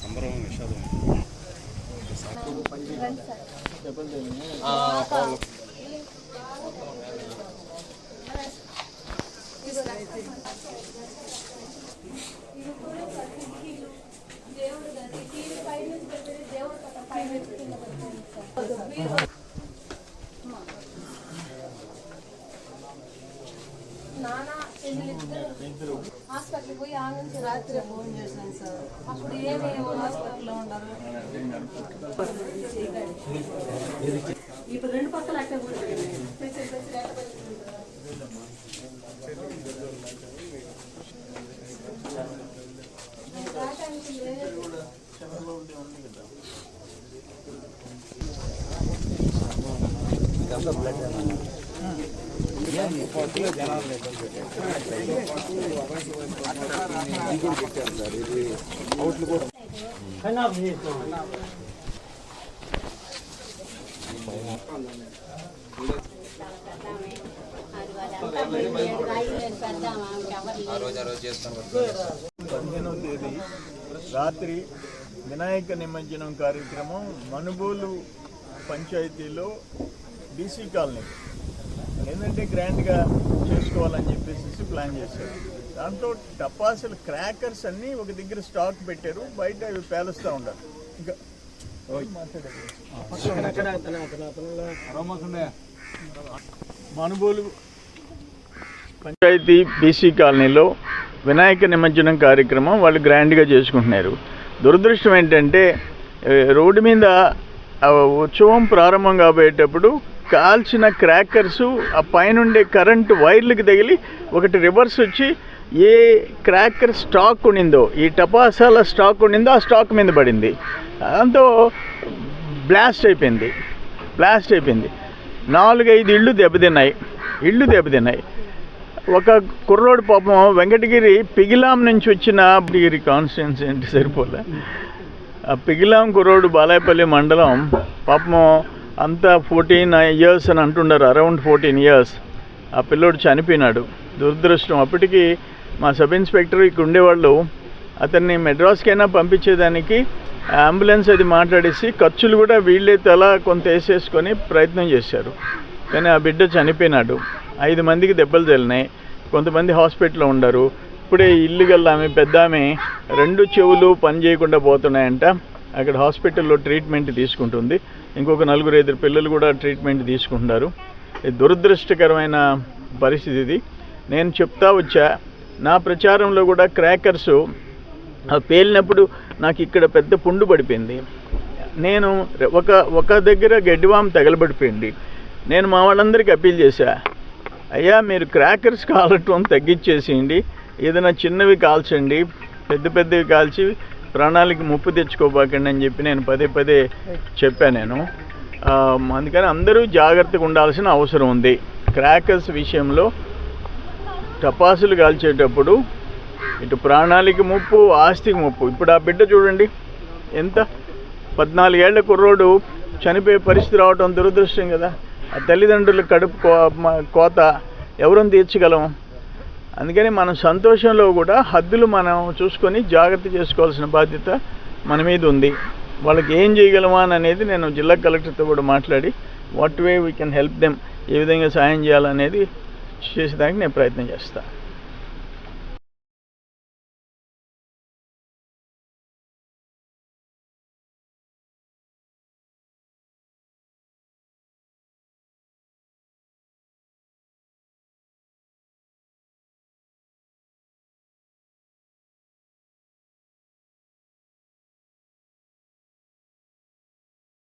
సంబరం విషాదం. హాస్పిటల్కి పోయి ఆ నుంచి రాత్రి ఫోన్ చేశాను సార్. అప్పుడు ఏమి హాస్పిటల్లో ఉండరు. ఇప్పుడు రెండు పక్కల అట్టే తేదీ రాత్రి వినాయక నిమజ్జనం కార్యక్రమం మనుబోలు పంచాయతీలో బీసీ కాలనీ ఏంటంటే గ్రాండ్గా చేసుకోవాలని చెప్పేసి ప్లాన్ చేశారు. దాంట్లో టపాసులు క్రాకర్స్ అన్నీ ఒక దగ్గర స్టాక్ పెట్టారు, బయట అవి పేలుస్తూ ఉంటారు. ఇంకా మనుబోలు పంచాయతీ బీసీ కాలనీలో వినాయక నిమజ్జనం కార్యక్రమం వాళ్ళు గ్రాండ్గా చేసుకుంటున్నారు. దురదృష్టం ఏంటంటే రోడ్డు మీద ఉత్సవం ప్రారంభం కాబోయేటప్పుడు కాల్చిన క్రాకర్సు ఆ పైనుండే కరెంటు వైర్లకు తగిలి ఒకటి రివర్స్ వచ్చి ఏ క్రాకర్ స్టాక్ ఉండిందో, ఈ టపాసాల స్టాక్ ఉండిందో ఆ స్టాక్ మీద పడింది. దాంతో బ్లాస్ట్ అయిపోయింది. 4-5 ఇళ్ళు దెబ్బతిన్నాయి. ఒక కుర్రోడు పాపం వెంకటగిరి పిగిలాం నుంచి వచ్చిన గిరి కాన్స్టిట్యున్సీ అంటే సరిపోలే, ఆ పిగిలాం కుర్రోడు బాలాయపల్లి మండలం పాపం అంతా 14 years అని అంటున్నారు, అరౌండ్ 14 years. ఆ పిల్లోడు చనిపోయినాడు. దురదృష్టం. అప్పటికి మా సబ్ ఇన్స్పెక్టర్ ఇక్కడ ఉండేవాళ్ళు అతన్ని మెడ్రాస్కైనా పంపించేదానికి అంబులెన్స్ అది మాట్లాడేసి ఖర్చులు కూడా వీళ్ళే తలా కొంత వేసేసుకొని ప్రయత్నం చేశారు. కానీ ఆ బిడ్డ చనిపోయినాడు. 5 మందికి దెబ్బలు తగిలినాయి. కొంతమంది హాస్పిటల్లో ఉండరు. ఇప్పుడే ఇల్లు గల్ల ఆమె పెద్ద ఆమె 2 చెవులు పని చేయకుండా పోతున్నాయంట. అక్కడ హాస్పిటల్లో ట్రీట్మెంట్ తీసుకుంటుంది. ఇంకొక 4-5 పిల్లలు కూడా ట్రీట్మెంట్ తీసుకుంటున్నారు. దురదృష్టకరమైన పరిస్థితి ఇది. నేను చెప్తా వచ్చా, నా ప్రచారంలో కూడా క్రాకర్సు పేలినప్పుడు నాకు ఇక్కడ పెద్ద పుండు పడిపోయింది. నేను ఒక దగ్గర గడ్డివాము తగలబడిపోయింది. నేను మా వాళ్ళందరికీ అప్పీల్ చేశా, అయ్యా మీరు క్రాకర్స్ కాలటం తగ్గించేసేయండి, ఏదైనా చిన్నవి కాల్చండి, పెద్దవి కాల్చి ప్రాణాలకి ముప్పు తెచ్చుకోబాకండి అని చెప్పి నేను పదే చెప్పాను. అందుకని అందరూ జాగ్రత్తగా ఉండాల్సిన అవసరం ఉంది. క్రాకర్స్ విషయంలో టపాసులు కాల్చేటప్పుడు ఇటు ప్రాణాలకి ముప్పు, ఆస్తికి ముప్పు. ఇప్పుడు ఆ బిడ్డ చూడండి, ఎంత 14 ఏళ్ల కుర్రోడు చనిపోయే పరిస్థితి రావడం దురదృష్టం కదా. ఆ తల్లిదండ్రుల కడుపు కోత ఎవరిని తీర్చగలం? అందుకని మనం సంతోషంలో కూడా హద్దులు మనం చూసుకొని జాగ్రత్త చేసుకోవాల్సిన బాధ్యత మన మీద ఉంది. వాళ్ళకి ఏం చేయగలమా అనేది నేను జిల్లా కలెక్టర్తో కూడా మాట్లాడి what way we can help them, ఏ విధంగా సాయం చేయాలనేది చేసేదానికి నేను ప్రయత్నం చేస్తాను.